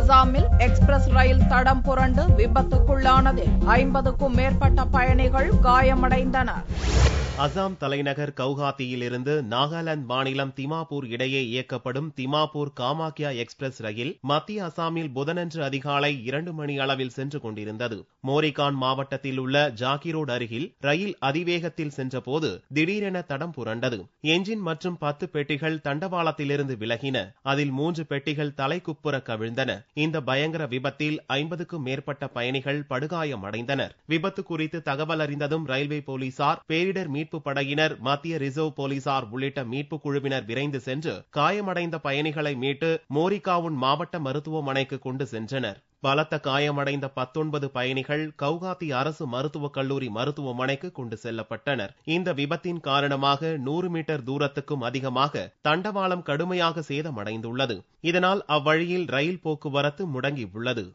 அசாமில் எக்ஸ்பிரஸ் ரயில் தடம் புரண்டு விபத்துக்குள்ளானதில் 50க்கும் மேற்பட்ட பயணிகள் காயமடைந்தனர். அசாம் தலைநகர் கவுஹாத்தியில் இருந்து நாகாலாந்து மாநிலம் திமாப்பூர் இடையே இயக்கப்படும் திமாப்பூர் காமாக்யா எக்ஸ்பிரஸ் ரயில் மத்திய அசாமில் புதனன்று அதிகாலை 2 மணி அளவில் சென்று கொண்டிருந்தது. மோரிகான் மாவட்டத்தில் உள்ள ஜாகிரோட் அருகில் ரயில் அதிவேகத்தில் சென்றபோது திடீரென தடம் புரண்டது. என்ஜின் மற்றும் 10 பெட்டிகள் தண்டவாளத்திலிருந்து விலகின. அதில் 3 பெட்டிகள் தலைக்குப்புற கவிழ்ந்தன. இந்த பயங்கர விபத்தில் 50க்கும் மேற்பட்ட பயணிகள் படுகாயமடைந்தனர். விபத்து குறித்து தகவல் அறிந்ததும் ரயில்வே போலீசார், பேரிடர் மீட்பு படையினர், மத்திய ரிசர்வ் போலீசார் உள்ளிட்ட மீட்பு குழுவினர் விரைந்து சென்று காயமடைந்த பயணிகளை மீட்டு மோரிகாவுன் மாவட்ட மருத்துவமனைக்கு கொண்டு சென்றனர். பலத்த காயமடைந்த 19 பயணிகள் கவுகாத்தி அரசு மருத்துவக் கல்லூரி மருத்துவமனைக்கு கொண்டு செல்லப்பட்டனர். இந்த விபத்தின் காரணமாக 100 மீட்டர் தூரத்துக்கும் அதிகமாக தண்டவாளம் கடுமையாக சேதமடைந்துள்ளது. இதனால் அவ்வழியில் ரயில் போக்குவரத்து முடங்கியுள்ளது.